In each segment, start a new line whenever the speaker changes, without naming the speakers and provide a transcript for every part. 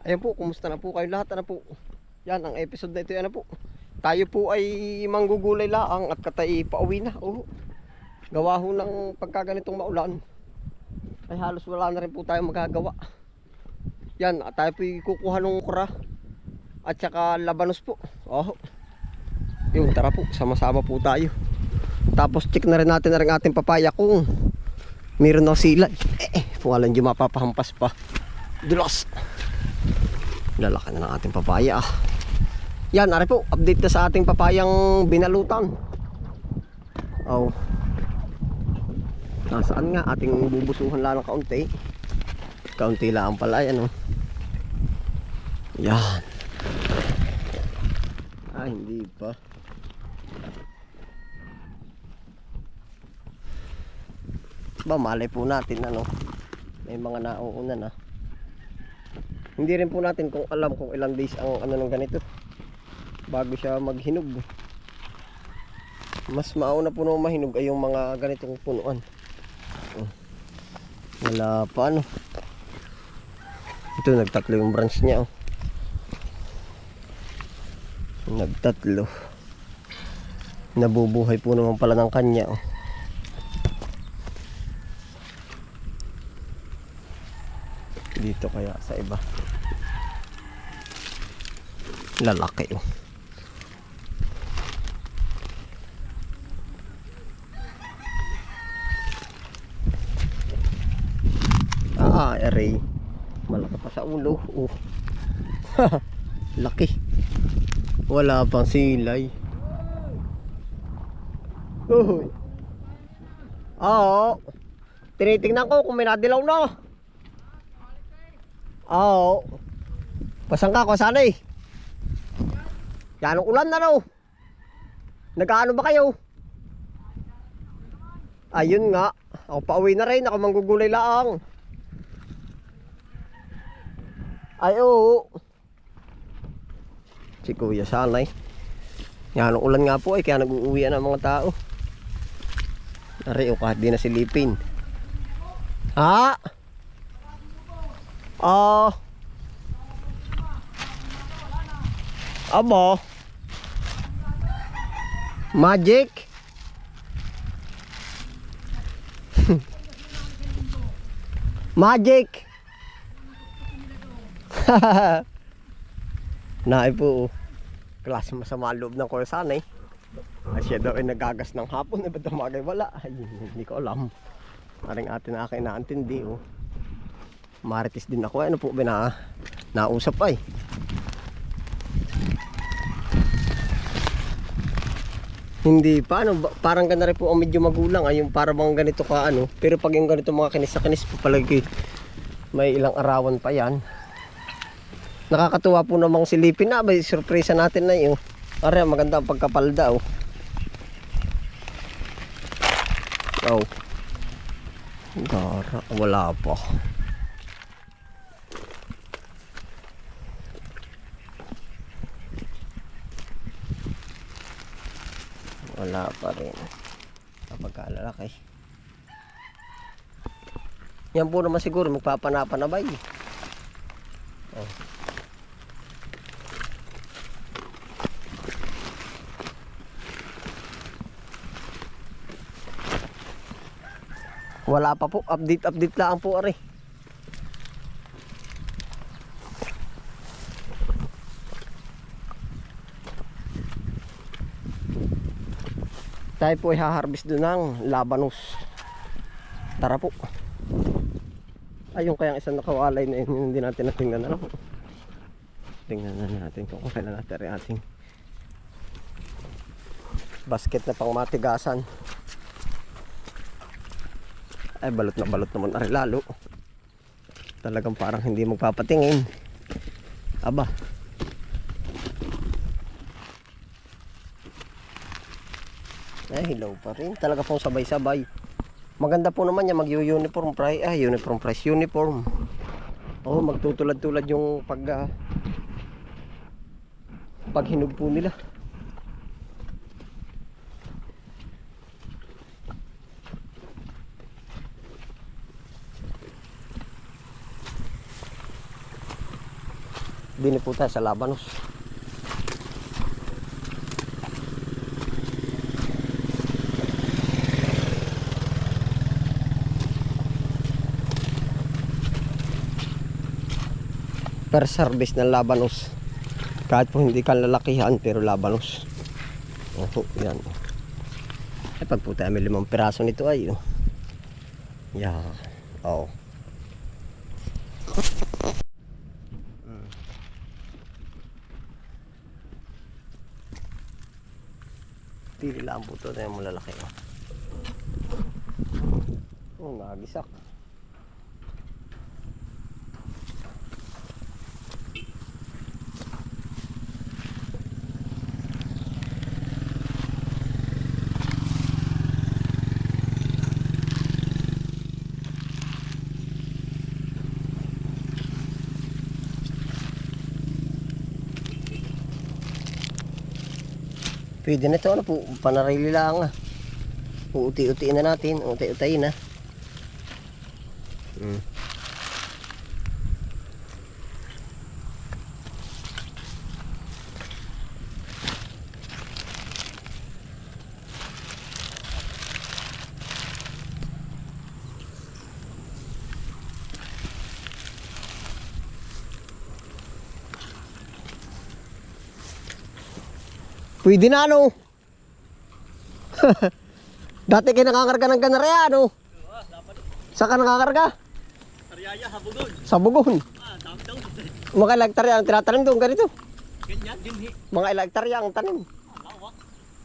Ayan po, kumusta na po kayo lahat? Ano po? Yan, ang episode na ito, ano po? Tayo po ay manggugulay laang at katay pauwi na. Oh, gawa ho ng pagkaganitong maulan. Ay halos wala na rin po tayo magagawa. Yan, at tayo po kukuha ng okra at saka labanos po. Oh, yun, tara po, sama-sama po tayo. Tapos check na rin natin na rin ating papaya kung meron na sila. Kung alam nyo mapapahampas pa. Dulas. Lalaki na ng ating papaya. Yan, ari po, update na sa ating papayang binalutan. Oh. Nasaan nga ating bubusuhan lang ng kaunti. Kaunti lang pala yan, oh. Yan. Hindi pa. Ba, malay po natin, ano. May mga nauuna na. Hindi rin po natin kung alam kung ilang days ang ano ng ganito bago siya maghinog. Mas mauna po na mahinog ay yung mga ganitong punuan. Wala pa, ano. Ito, nagtatlo yung branch niya, oh. Nagtatlo. Nabubuhay po naman pala ng kanya, oh. Dito kaya sa iba lalaki, oh. Array malaki pa sa ulo, oh. Laki, wala pang silay. Uy. Oo, tinitingnan ko kung may nadilaw na. Oo. Pasang ka ko sana eh. Yan ang ulan na raw. Nag-aano ba kayo? Ayun nga. Ako pauwi na rin. Ako manggugulay lang. Ay oo. Si Kuya sana eh. Yan ang ulan nga po eh. Kaya nag-uuwian ang mga tao. Nari o kahit di na silipin. Ha? Abo. Magic. Magic. Naay po. Klase masama loob ng Corsan eh. Ay siya daw ay nagagas ng hapon. Ba't damagay wala? Ay, hindi ko alam. Maring atin na akin naantindi, oh. Marites din ako. Ano po ba nausap ay. Hindi pa, ano, parang ganda rin po ang medyo magulang ay yung para bang ganito ka ano. Pero pag yung ganito mga kinis na kinis po palagi may ilang arawan pa yan. Nakakatuwa po namang silipin na. May surpresa natin na yun. Are, maganda ang pagkapalda, oh. Oh. Dara, wala pa. Wala pa rin. Kapag kalalaki. Yan po naman siguro magpapanapanabay. Oh. Wala pa po. Update lang po ari. Tayo po ay haharvest doon ng labanos. Tara po. Ayun kayang isang nakawalay na yun, hindi natin natingnan na lang. Tingnan na natin kung kailan natin rin ating basket na pang matigasan. Ay balot naman ari lalo. Talagang parang hindi magpapatingin. Aba. Ay hilaw pa rin. Talaga pong sabay-sabay. Maganda po naman yan mag-uniform price. Uniform price. Uniform. Oh, magtutulad-tulad yung paghinog po nila. Dini po tayo sa Labanos. Per service ng Labanos. Kahit po hindi ka lalakihan pero Labanos. Oho, yan. Ay pag po tayo may 5 piraso nito ay. Yeah. Oh. Pili lang po ito na yung malalaki. Oh, nagisak. Pwede na ito, ano po, panarili lang. Uuti-utiin na natin, uti-utayin na. Pwede na ano. Dati kayo nakakarga ng ganarya ano. Saan ka nakakarga?
Sariaya, Habugon.
Sa Bugon.
Dami daw.
Mga ilang hektarya ang tinatanim doon ganito.
Ganyan, din
Mga ilang hektarya ang tanim.
lawak.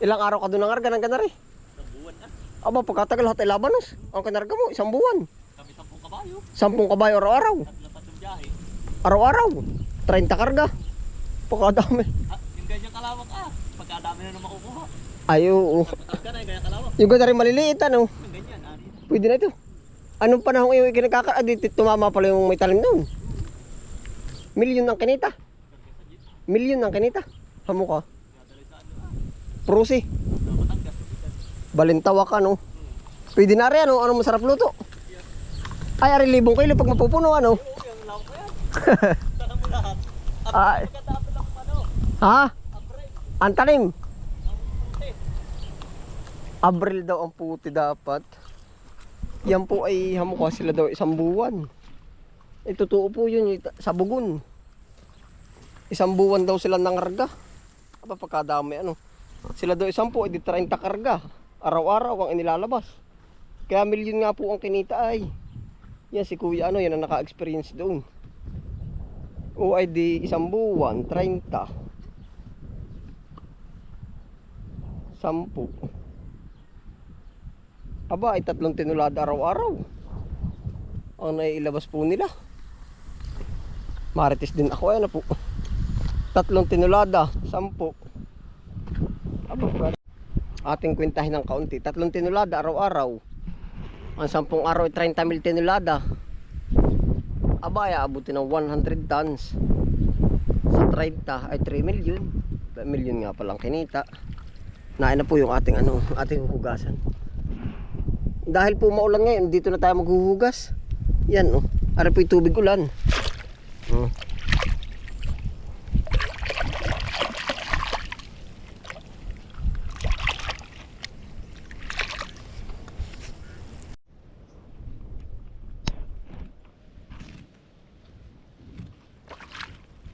Ilang araw ka doon nangarga ng ganarya?
Sa buwan na.
Aba pagkatagal lahat ay Labanos. Ang kanarga mo 1 buwan.
Kami 10 kabayo.
10 kabayo araw-araw.
Lapat ng biyahe.
Araw-araw. 30 karga. Pagkadami.
Yung ganyan kalawak pagkadami na makukuha.
Ay oo.
Pagkatag ka na yung ganyan kalawak.
Yung ganarya maliliit ano.
Yung ganyan, ari.
Pwede na ito. Anong panahon yung tumama pala yung may talim doon? Milyon ng kinita. Milyon ng kinita. Hamo ka. Prusi. Balintawa ka no. Pwede na rin ano. Ano masarap luto? Ay ari 1,000 kilo pag mapupuno ano.
Yung lawak ko yan. Saka mo lahat.
Ay.
Pagkatapos lang ano.
Ha?
Abril.
Ang tanim.
puti.
Abril daw ang puti dapat. Yan po ay hamukha sila daw 1 buwan. Totoo po yun sa Bugon. 1 buwan daw sila nangarga. Aba pagkadami ano. Sila daw 10 edi 30 karga. Araw-araw ang inilalabas. Kaya milyon nga po ang kinita ay. Yan si Kuya ano yan ang naka-experience doon. O ay di 1 buwan 30. 10. Aba ay 3 tinulada araw-araw ang naiilabas po nila. Marites din ako ay na po. 3 tinulada 10. Aba ating kwentahin ng kaunti. 3 tinulada araw-araw. Ang 10 araw ay 30,000 tinulada. Aba ay aabutin ng 100 tons. Sa 30 ay 3 milyon. 3 milyon nga palang kinita. Nain na po yung ating ating hugasan. Dahil po maulan ngayon, dito na tayo maghuhugas. Yan oh. Ari po yung tubig ulan.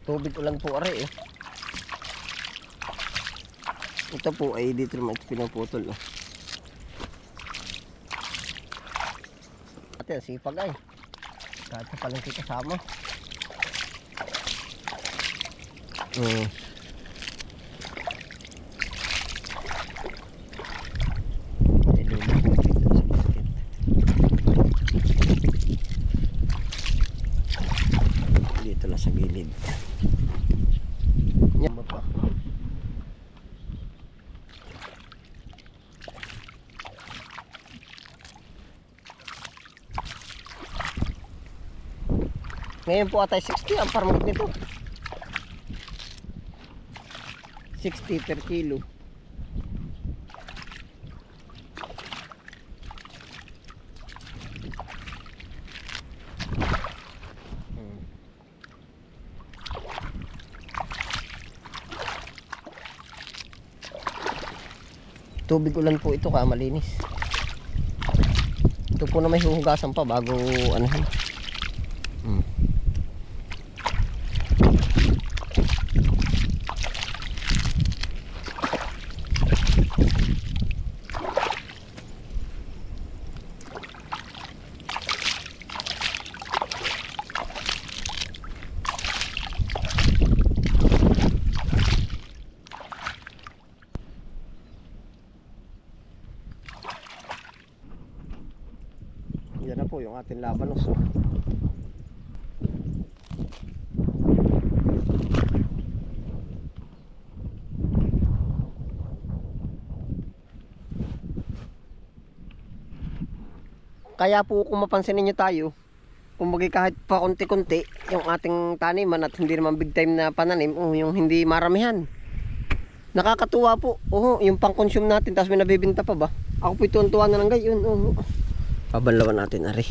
Tubig ulan po ari eh. Ito po ay dito naman pinaputol oh. Ate sipag ay. Kahit sa palengke kasama. Dito lang sa gilid. Yan ba pa? Ngayon po atay 60 ang parmot nito. 60 per kilo. Tubig ulan po ito kaya malinis. Ito po na may huhugasan pa bago ano. Yan na po yung ating labanos. Kaya po kung mapansin niyo tayo, kumbaga kahit pa konti-konti yung ating taniman at hindi naman big time na pananim, yung hindi maramihan. Nakakatuwa po. Yung pang-consume natin tapos may nabibenta pa ba? Ako po tuwan-tuwa na lang gayon. Pabanlawan natin ari.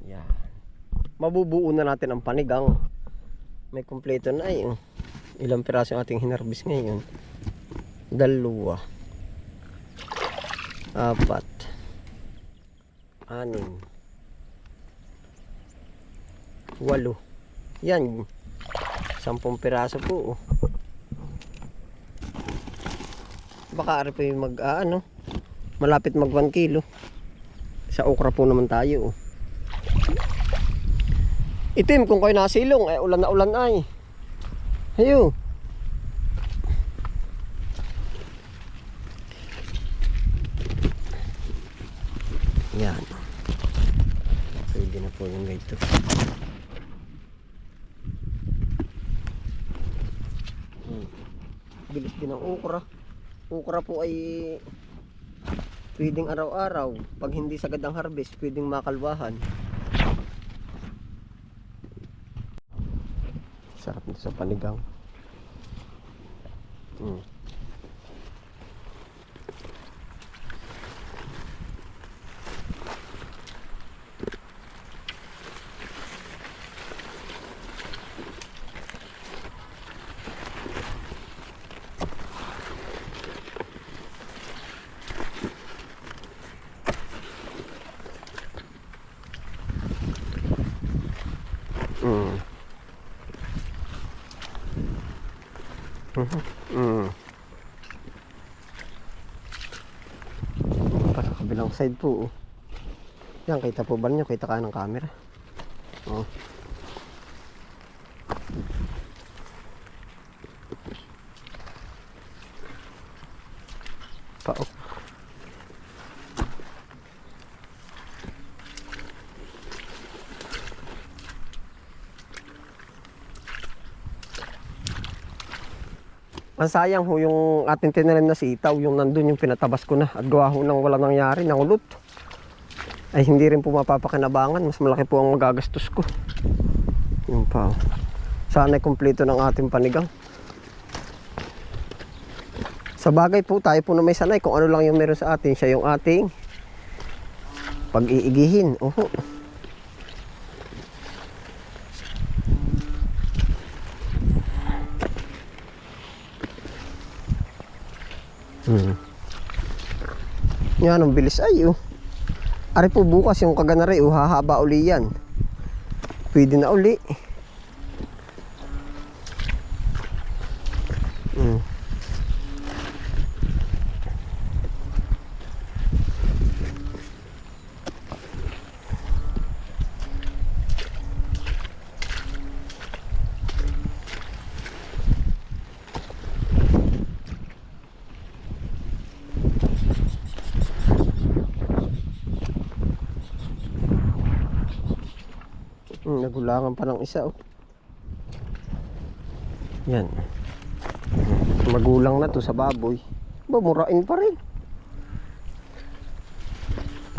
Yan. Mabubuo na natin ang panigang. May kumpleto na yung ilang piraso yung ating hinarbis ngayon. 2, 4, 6, 8. Yan. 10 piraso po. Baka ari pa yung malapit mag 1 kilo. Sa okra po naman tayo. Itim kung kayo nasilong, ulan na ulan ay. Hayo. Yan. Pwede na po yung ganito. Bilis din ang okra. Okra po ay pwedeng araw-araw. Pag hindi sagad ang harvest, pwedeng makalwahan. Sarap nito sa panigang. Sa kabilang side po. Yan, kita po ba niyo? Kita ka ng camera. Paok. Ang sayang ho yung ating tinanim na sitaw, yung nandun yung pinatabas ko na at gawa ho nang wala nangyari, nangulot. Ay hindi rin po mapapakinabangan, mas malaki po ang magagastos ko. Yun pa. Sana'y kumpleto ng ating panigang. Sa bagay po, tayo po na may sanay kung ano lang yung meron sa atin, siya yung ating pag-iigihin. Yan, ang bilis ay Ari po bukas yung kaganari hahaba uli yan. Pwede na uli. Nagulangan pa ng isa Yan. Magulang na to sa baboy. Murain pa rin.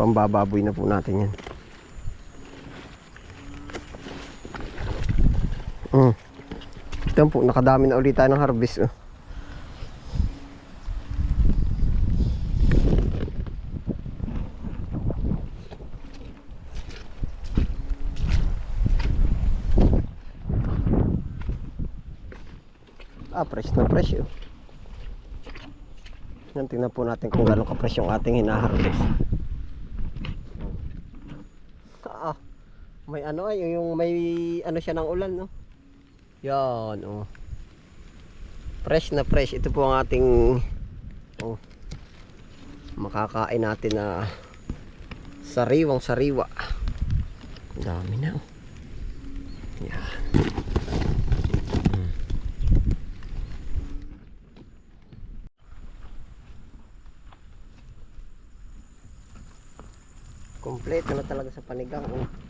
Pambababoy na po natin yan. Ito po, nakadami na ulit tayo ng harvest Fresh na fresh oh. Yan, tingnan po natin kung gano'ng ka-fresh yung ating hinaharvest. May ano ay yung may ano siya ng ulan no. Yan oh. Fresh na fresh. Ito po ang ating makakain natin na sariwang sariwa. Dami na oh. Yan. Kompleto na talaga sa panigang oh.